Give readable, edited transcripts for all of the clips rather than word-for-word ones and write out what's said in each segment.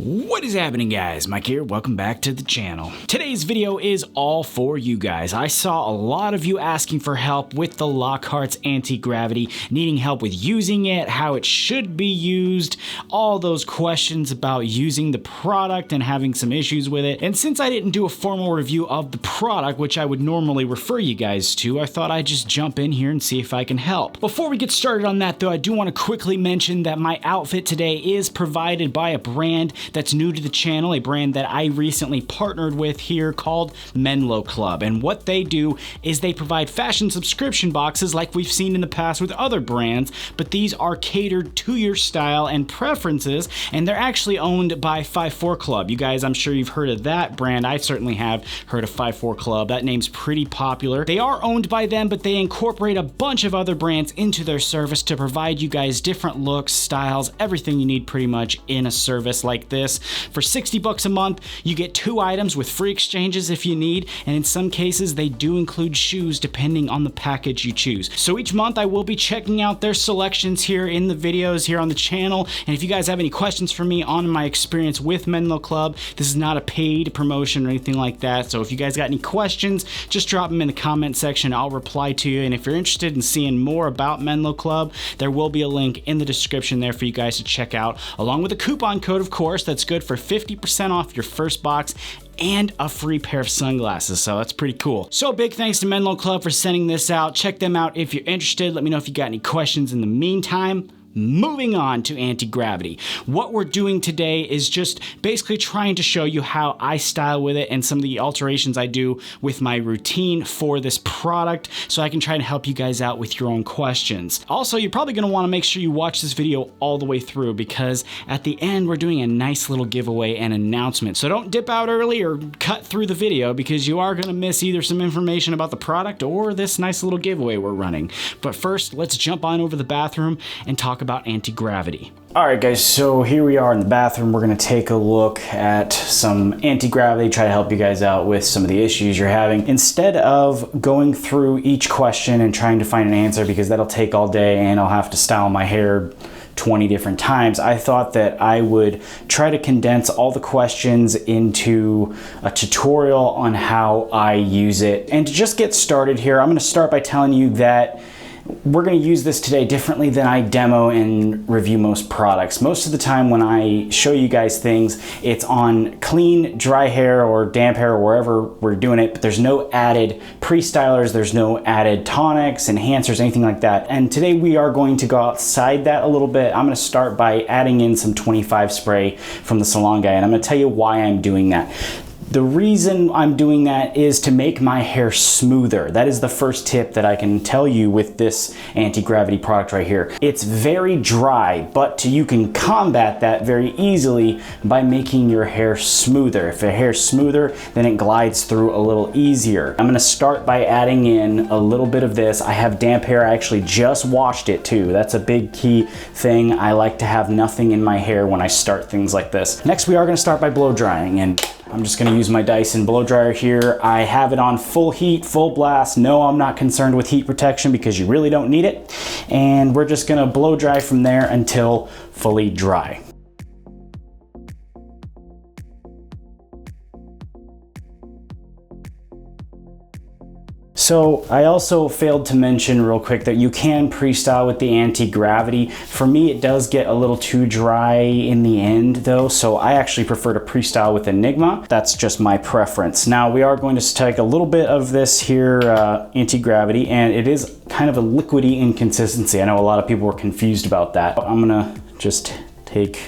What is happening, guys? Mike here, welcome back to the channel. Today's video is all for you guys. I saw a lot of you asking for help with the Lockhart's anti-gravity, needing help with using it, how it should be used, all those questions about using the product and having some issues with it. And since I didn't do a formal review of the product, which I would normally refer you guys to, I thought I'd just jump in here and see if I can help. Before we get started on that though, I do want to quickly mention that my outfit today is provided by a brand that's new to the channel, a brand that I recently partnered with here called Menlo Club. And what they do is they provide fashion subscription boxes like we've seen in the past with other brands, but these are catered to your style and preferences, and they're actually owned by 5'4 Club. You guys, I'm sure you've heard of that brand. I certainly have heard of 5'4 Club. That name's pretty popular. They are owned by them, but they incorporate a bunch of other brands into their service to provide you guys different looks, styles, everything you need pretty much in a service like this. For 60 bucks a month, you get 2 items with free exchanges if you need, and in some cases they do include shoes depending on the package you choose. So each month I will be checking out their selections here in the videos here on the channel, and if you guys have any questions for me on my experience with Menlo Club, this is not a paid promotion or anything like that, so if you guys got any questions, just drop them in the comment section. I'll reply to you, and if you're interested in seeing more about Menlo Club, there will be a link in the description there for you guys to check out, along with a coupon code, of course, that's good for 50% off your first box and a free pair of sunglasses, so that's pretty cool. So big thanks to Menlo Club for sending this out. Check them out if you're interested. Let me know if you got any questions in the meantime. Moving on to anti-gravity. What we're doing today is just basically trying to show you how I style with it and some of the alterations I do with my routine for this product, so I can try to help you guys out with your own questions. Also, you're probably going to want to make sure you watch this video all the way through, because at the end we're doing a nice little giveaway and announcement. So don't dip out early or cut through the video, because you are going to miss either some information about the product or this nice little giveaway we're running. But first, let's jump on over to the bathroom and talk about anti-gravity. Alright guys, so here we are in the bathroom. We're going to take a look at some anti-gravity, try to help you guys out with some of the issues you're having. Instead of going through each question and trying to find an answer, because that'll take all day and I'll have to style my hair 20 different times, I thought that I would try to condense all the questions into a tutorial on how I use it. And to just get started here, I'm going to start by telling you that we're going to use this today differently than I demo and review most products. Most of the time when I show you guys things, it's on clean, dry hair or damp hair or wherever we're doing it, but there's no added pre-stylers, there's no added tonics, enhancers, anything like that. And today we are going to go outside that a little bit. I'm going to start by adding in some 25 spray from the Salon guy, and I'm going to tell you why I'm doing that. The reason I'm doing that is to make my hair smoother. That is the first tip that I can tell you with this anti-gravity product right here. It's very dry, but you can combat that very easily by making your hair smoother. If your hair's smoother, then it glides through a little easier. I'm gonna start by adding in a little bit of this. I have damp hair. I actually just washed it too. That's a big key thing. I like to have nothing in my hair when I start things like this. Next, we are gonna start by blow drying, and I'm just gonna use my Dyson blow dryer here. I have it on full heat, full blast. No, I'm not concerned with heat protection because you really don't need it. And we're just gonna blow dry from there until fully dry. So I also failed to mention real quick that you can pre-style with the anti-gravity. For me, it does get a little too dry in the end though, so I actually prefer to pre-style with Enigma. That's just my preference. Now we are going to take a little bit of this here anti-gravity, and it is kind of a liquidy inconsistency. I know a lot of people were confused about that. I'm gonna just take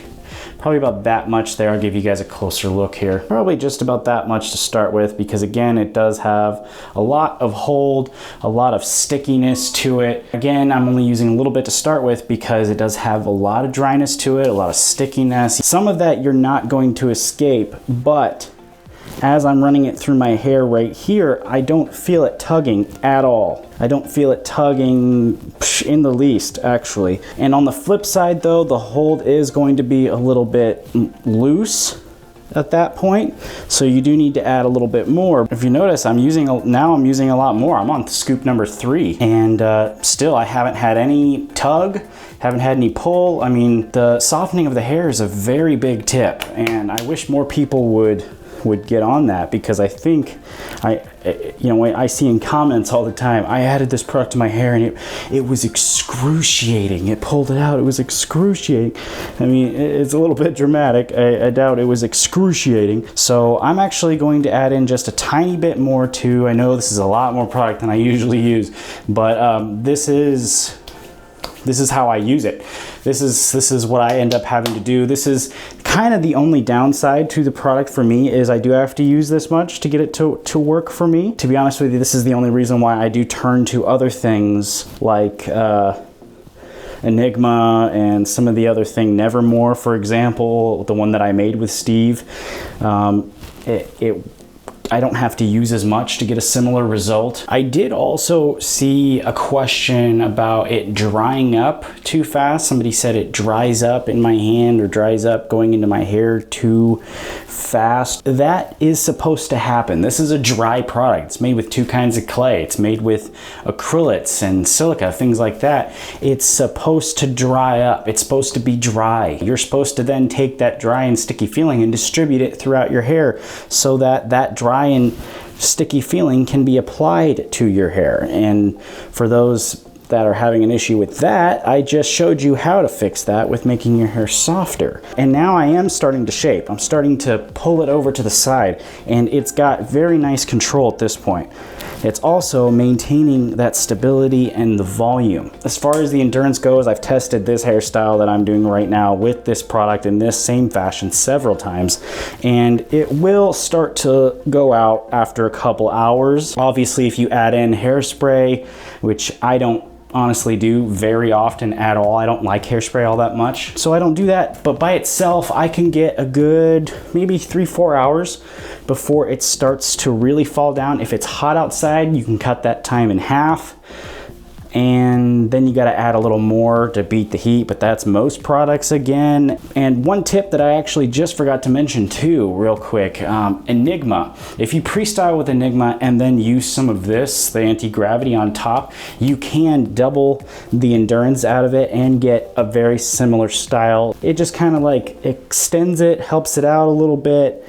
probably about that much there. I'll give you guys a closer look here. Probably just about that much to start with, because again, it does have a lot of hold, a lot of stickiness to it. Again, I'm only using a little bit to start with because it does have a lot of dryness to it, a lot of stickiness. Some of that you're not going to escape, but as I'm running it through my hair right here, I don't feel it tugging at all. I don't feel it tugging in the least, actually. And on the flip side though, the hold is going to be a little bit loose. at that point, so you do need to add a little bit more. If you notice, I'm using a lot more. I'm on scoop number 3, and still I haven't had any tug, haven't had any pull. I mean, the softening of the hair is a very big tip, and I wish more people would get on that, because I think I see in comments all the time, I added this product to my hair and it was excruciating. It pulled it out. It was excruciating. I mean, it's a little bit dramatic. I doubt it was excruciating. So I'm actually going to add in just a tiny bit more too. I know this is a lot more product than I usually use, but this is how I use it. This is what I end up having to do. This is kind of the only downside to the product for me, is I do have to use this much to get it to work for me. To be honest with you, this is the only reason why I do turn to other things like Enigma and some of the other thing, Nevermore, for example, the one that I made with Steve. I don't have to use as much to get a similar result. I did also see a question about it drying up too fast. Somebody said it dries up in my hand or dries up going into my hair too fast. That is supposed to happen. This is a dry product. It's made with 2 kinds of clay. It's made with acrylates and silica, things like that. It's supposed to dry up. It's supposed to be dry. You're supposed to then take that dry and sticky feeling and distribute it throughout your hair, so that that dry and sticky feeling can be applied to your hair. And for those that are having an issue with that, I just showed you how to fix that with making your hair softer. And now I am starting to shape. I'm starting to pull it over to the side, and it's got very nice control at this point. It's also maintaining that stability and the volume. As far as the endurance goes, I've tested this hairstyle that I'm doing right now with this product in this same fashion several times, and it will start to go out after a couple hours. Obviously, if you add in hairspray, which I don't honestly do very often at all. I don't like hairspray all that much, so I don't do that. But by itself, I can get a good maybe 3-4 hours before it starts to really fall down. If it's hot outside, you can cut that time in half. And then you got to add a little more to beat the heat, but that's most products again. And one tip that I actually just forgot to mention too, real quick, Enigma. If you pre-style with Enigma and then use some of this, the anti-gravity on top, you can double the endurance out of it and get a very similar style. It just kind of like extends it, helps it out a little bit,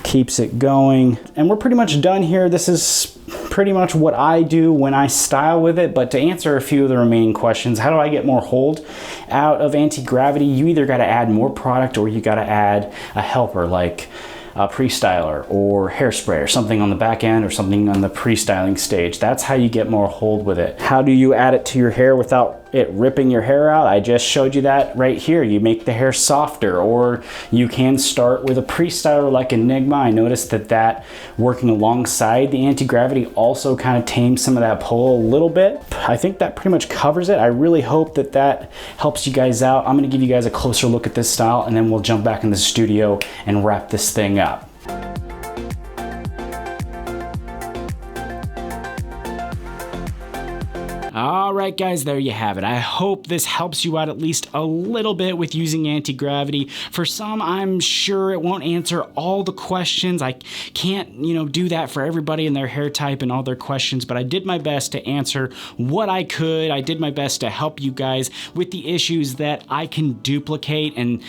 keeps it going. And we're pretty much done here. This is pretty much what I do when I style with it. But to answer a few of the remaining questions, how do I get more hold out of anti-gravity? You either got to add more product or you got to add a helper like a pre-styler or hairspray or something on the back end or something on the pre-styling stage. That's how you get more hold with it. How do you add it to your hair without it ripping your hair out? I just showed you that right here. You make the hair softer, or you can start with a pre-styler like Enigma. I noticed that working alongside the anti-gravity also kind of tames some of that pull a little bit. I think that pretty much covers it. I really hope that helps you guys out. I'm going to give you guys a closer look at this style, and then we'll jump back in the studio and wrap this thing up. All right, guys, there you have it. I hope this helps you out at least a little bit with using anti-gravity. For some, I'm sure it won't answer all the questions. I can't, do that for everybody and their hair type and all their questions, but I did my best to answer what I could. I did my best to help you guys with the issues that I can duplicate and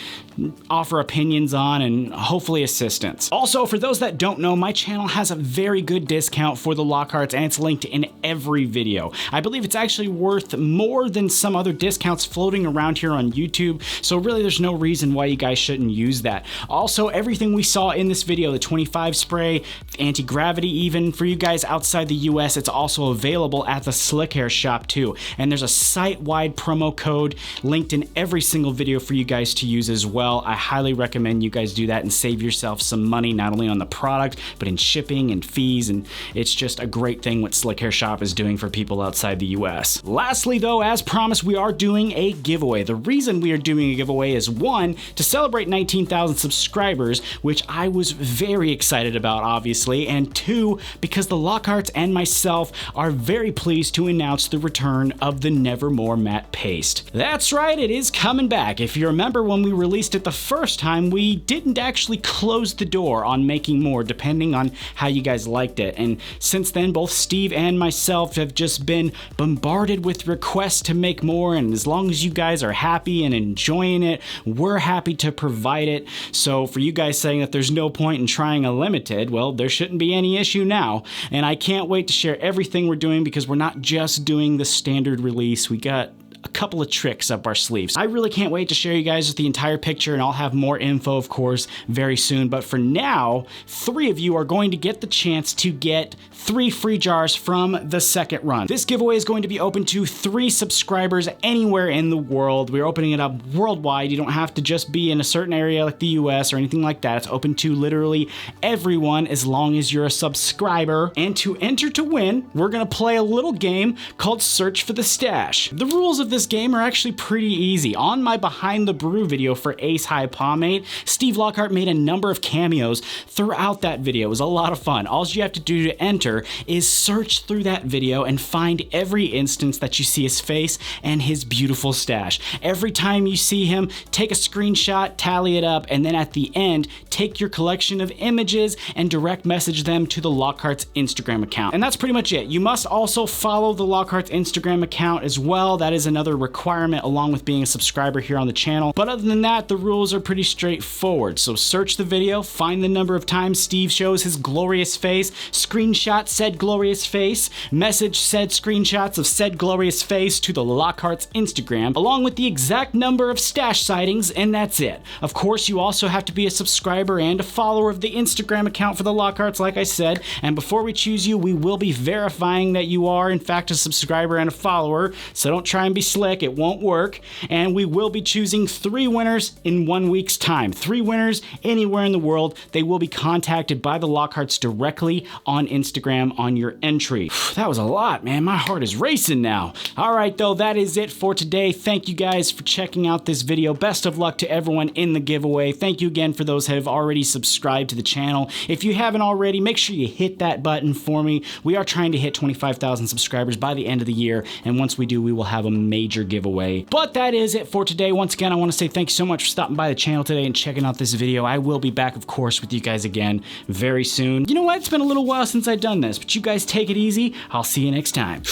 offer opinions on and hopefully assistance. Also, for those that don't know, my channel has a very good discount for the Lockharts, and it's linked in every video. I believe it's actually worth more than some other discounts floating around here on YouTube, so really there's no reason why you guys shouldn't use that. Also, everything we saw in this video, the 25 spray, anti-gravity even, for you guys outside the US, it's also available at the Slikhaarshop too, and there's a site-wide promo code linked in every single video for you guys to use as well. I highly recommend you guys do that and save yourself some money, not only on the product, but in shipping and fees, and it's just a great thing what Slikhaarshop is doing for people outside the US. Lastly though, as promised, we are doing a giveaway. The reason we are doing a giveaway is one, to celebrate 19,000 subscribers, which I was very excited about obviously, and two, because the Lockharts and myself are very pleased to announce the return of the Nevermore matte paste. That's right, it is coming back. If you remember when we released it the first time, we didn't actually close the door on making more depending on how you guys liked it, and since then both Steve and myself have just been bombarded with requests to make more, and as long as you guys are happy and enjoying it, we're happy to provide it. So for you guys saying that there's no point in trying a limited, well, there shouldn't be any issue now, and I can't wait to share everything we're doing because we're not just doing the standard release. We got a couple of tricks up our sleeves. I really can't wait to share you guys with the entire picture, and I'll have more info, of course, very soon. But for now, 3 of you are going to get the chance to get 3 free jars from the second run. This giveaway is going to be open to 3 subscribers anywhere in the world. We're opening it up worldwide. You don't have to just be in a certain area like the US or anything like that. It's open to literally everyone as long as you're a subscriber. And to enter to win, we're gonna play a little game called Search for the Stash. The rules of this game are actually pretty easy. On my Behind the Brew video for Ace High Pomade, Steve Lockhart made a number of cameos throughout that video. It was a lot of fun. All you have to do to enter is search through that video and find every instance that you see his face and his beautiful stash. Every time you see him, take a screenshot, tally it up, and then at the end, take your collection of images and direct message them to the Lockhart's Instagram account. And that's pretty much it. You must also follow the Lockhart's Instagram account as well. That is another requirement along with being a subscriber here on the channel. But other than that, the rules are pretty straightforward. So search the video, find the number of times Steve shows his glorious face, screenshot said glorious face, message said screenshots of said glorious face to the Lockhart's Instagram, along with the exact number of stash sightings, and that's it. Of course, you also have to be a subscriber and a follower of the Instagram account for the Lockharts, like I said, and before we choose you, we will be verifying that you are in fact a subscriber and a follower, so don't try and be slick, it won't work. And we will be choosing 3 winners in 1 week's time. 3 winners anywhere in the world. They will be contacted by the Lockharts directly on Instagram on your entry. That was a lot, man. My heart is racing now. All right, though, that is it for today. Thank you guys for checking out this video. Best of luck to everyone in the giveaway. Thank you again for those who have already subscribed to the channel. If you haven't already, make sure you hit that button for me. We are trying to hit 25,000 subscribers by the end of the year, and once we do, we will have a major giveaway. But that is it for today. Once again, I want to say thank you so much for stopping by the channel today and checking out this video. I will be back, of course, with you guys again very soon. You know what? It's been a little while since I've done this, but you guys take it easy. I'll see you next time.